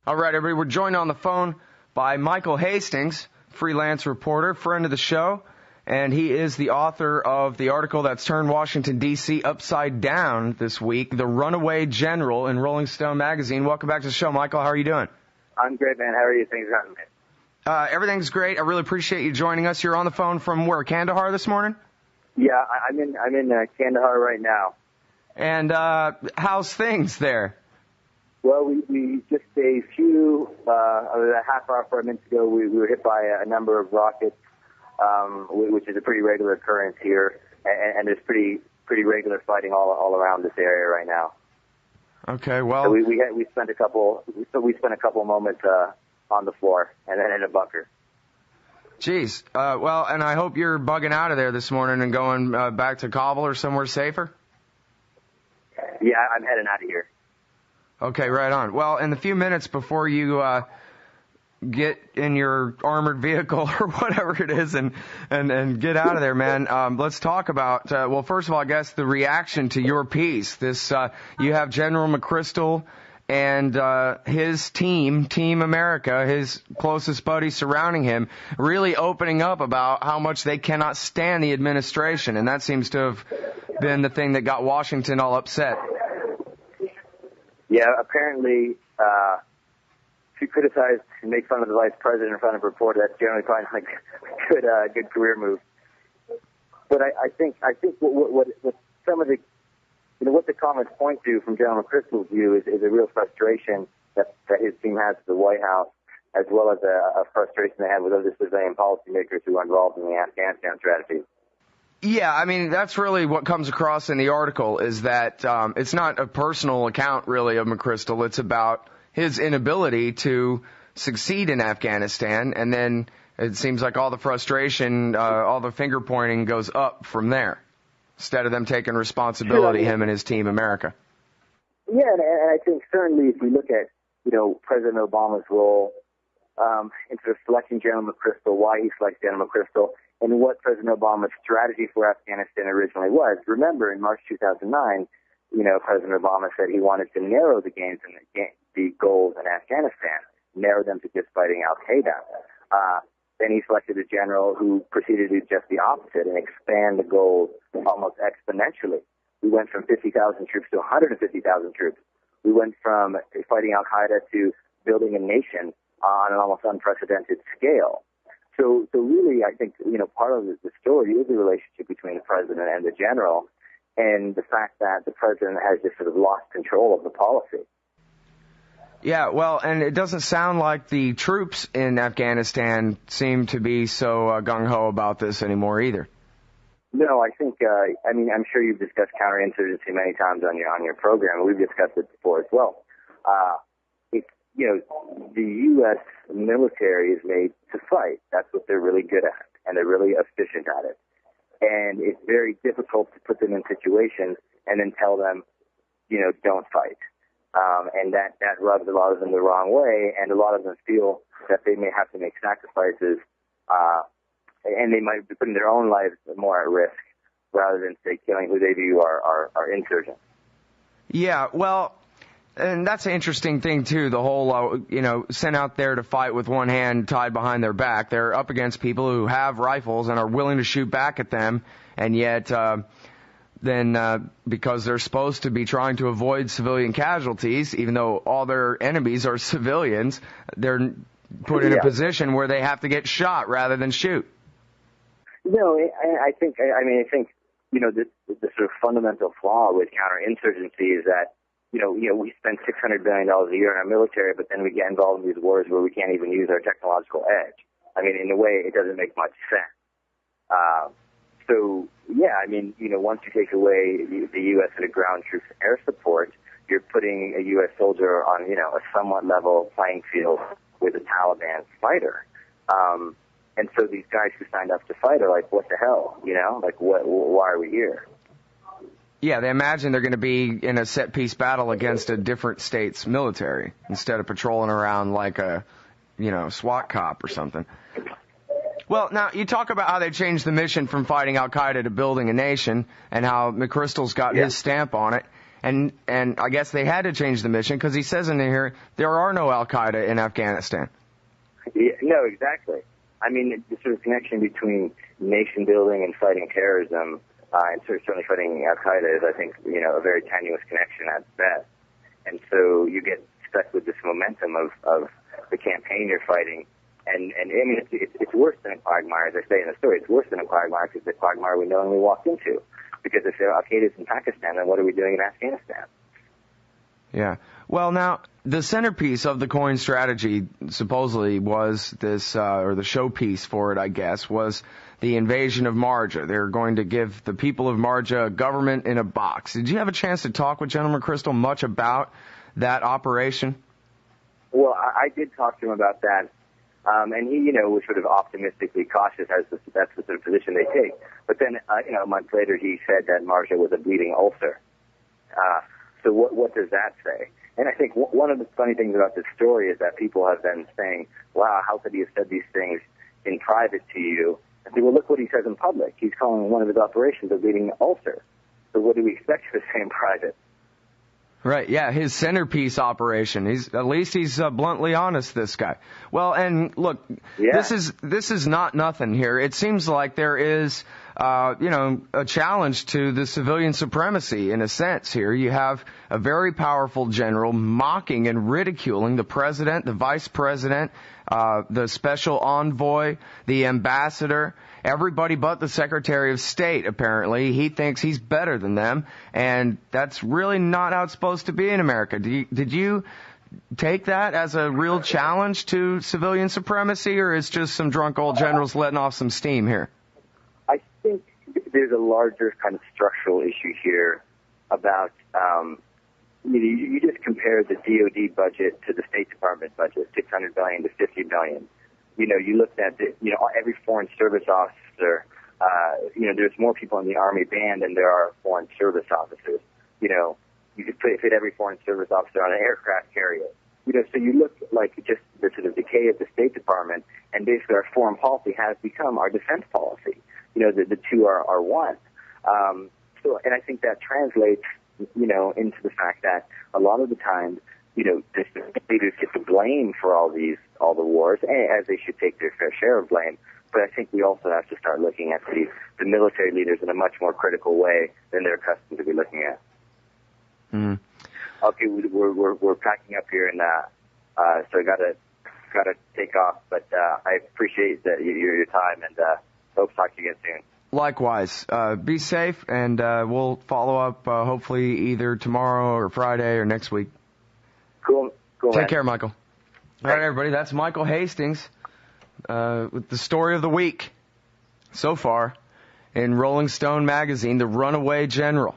All right, everybody, we're joined on the phone by Michael Hastings, freelance reporter, friend of the show, and he is the author of the article that's turned Washington, D.C. upside down this week, The Runaway General in Rolling Stone magazine. Welcome back to the show, Michael. How are you doing? I'm great, man. How are you? Things going, man? Everything's great. I really appreciate you joining us. You're on the phone from where, Kandahar this morning? Yeah, I'm in Kandahar right now. And how's things there? Well, we just a half hour, 40 minutes ago, we were hit by a number of rockets, which is a pretty regular occurrence here, and there's pretty regular fighting all around this area right now. Okay, well, so we spent a couple moments on the floor and then in a bunker. Jeez. Well, and I hope you're bugging out of there this morning and going back to Kabul or somewhere safer. Yeah, I'm heading out of here. Okay, right on. Well, in the few minutes before you get in your armored vehicle or whatever it is and get out of there, man, let's talk about, well, first of all, I guess the reaction to your piece. This, you have General McChrystal and his Team America, his closest buddies surrounding him, really opening up about how much they cannot stand the administration, and that seems to have been the thing that got Washington all upset. Yeah, apparently, to criticize and make fun of the vice president in front of a reporter, that's generally probably like a good career move. But I think what some of the, what the comments point to from General McChrystal's view is a real frustration that his team has at the White House, as well as a frustration they have with other civilian policymakers who are involved in the Afghanistan strategy. Yeah, I mean, that's really what comes across in the article is that it's not a personal account, really, of McChrystal. It's about his inability to succeed in Afghanistan, and then it seems like all the frustration, all the finger-pointing goes up from there, instead of them taking responsibility, him and his Team America. Yeah, and I think certainly if we look at, President Obama's role in sort of selecting General McChrystal, why he selects General McChrystal, and what President Obama's strategy for Afghanistan originally was. Remember, in March 2009, President Obama said he wanted to narrow the gains and the goals in Afghanistan, narrow them to just fighting al-Qaeda. Then he selected a general who proceeded to do just the opposite and expand the goals almost exponentially. We went from 50,000 troops to 150,000 troops. We went from fighting al-Qaeda to building a nation on an almost unprecedented scale. So really, I think, part of the story is the relationship between the president and the general, and the fact that the president has just sort of lost control of the policy. Yeah, well, and it doesn't sound like the troops in Afghanistan seem to be so gung-ho about this anymore either. No, I think, I'm sure you've discussed counterinsurgency many times on your program. We've discussed it before as well. The U.S. military is made to fight. That's what they're really good at, and they're really efficient at it. And it's very difficult to put them in situations and then tell them, don't fight. And that rubs a lot of them the wrong way, and a lot of them feel that they may have to make sacrifices, and they might be putting their own lives more at risk rather than, say, killing who they view are insurgents. Yeah, well, and that's an interesting thing, too, the whole, sent out there to fight with one hand tied behind their back. They're up against people who have rifles and are willing to shoot back at them, and yet because they're supposed to be trying to avoid civilian casualties, even though all their enemies are civilians, they're put in a position where they have to get shot rather than shoot. No, I think the sort of fundamental flaw with counterinsurgency is that, we spend $600 billion a year in our military, but then we get involved in these wars where we can't even use our technological edge. I mean, in a way, it doesn't make much sense. Once you take away the U.S. and the ground troops air support, you're putting a U.S. soldier on, a somewhat level playing field with a Taliban fighter. And so these guys who signed up to fight are like, what the hell, why are we here? Yeah, they imagine they're going to be in a set-piece battle against a different state's military instead of patrolling around like a, SWAT cop or something. Well, now, you talk about how they changed the mission from fighting al-Qaeda to building a nation and how McChrystal's got his stamp on it. And I guess they had to change the mission because he says in here there are no Al-Qaeda in Afghanistan. Yeah, no, exactly. I mean, the sort of connection between nation building and fighting terrorism, and certainly fighting Al-Qaeda is, I think, a very tenuous connection at best. And so you get stuck with this momentum of the campaign you're fighting. And I mean, it's worse than a quagmire, as I say in the story. It's worse than a quagmire because it's a quagmire we knowingly walked into. Because if Al-Qaeda's in Pakistan, then what are we doing in Afghanistan? Yeah. Well, now, the centerpiece of the coin strategy supposedly was this, or the showpiece for it, I guess, was the invasion of Marja. They're going to give the people of Marja a government in a box. Did you have a chance to talk with General McChrystal much about that operation? Well, I did talk to him about that. And he, was sort of optimistically cautious as that's the sort of position they take. But then, a month later, he said that Marja was a bleeding ulcer. So what does that say? And I think one of the funny things about this story is that people have been saying, wow, how could he have said these things in private to you? And say, well, look what he says in public. He's calling one of his operations a bleeding ulcer. So what do we expect to say in private? Right, yeah, his centerpiece operation. At least he's bluntly honest, this guy. Well, and look, yeah. This is not nothing here. It seems like there is, a challenge to the civilian supremacy in a sense here. You have a very powerful general mocking and ridiculing the president, the vice president, the special envoy, the ambassador, everybody but the Secretary of State, apparently. He thinks he's better than them, and that's really not how it's supposed to be in America. Did you take that as a real challenge to civilian supremacy, or is just some drunk old generals letting off some steam here? I think there's a larger kind of structural issue here about, you just compare the DOD budget to the State Department budget, $600 billion to $50 billion. You looked at every foreign service officer, there's more people in the Army band than there are foreign service officers. You could fit every foreign service officer on an aircraft carrier. So you look like just the sort of decay of the State Department, and basically our foreign policy has become our defense policy. The two are one. And I think that translates, into the fact that a lot of the time, the leaders get the blame for all the wars, as they should take their fair share of blame. But I think we also have to start looking at the military leaders in a much more critical way than they're accustomed to be looking at. Mm. Okay, we're packing up here, and so I gotta take off. But I appreciate your time, and hope to talk to you again soon. Likewise. Be safe, and we'll follow up hopefully either tomorrow or Friday or next week. Cool. Take care, Michael. All right, everybody. That's Michael Hastings with the story of the week so far in Rolling Stone magazine, The Runaway General.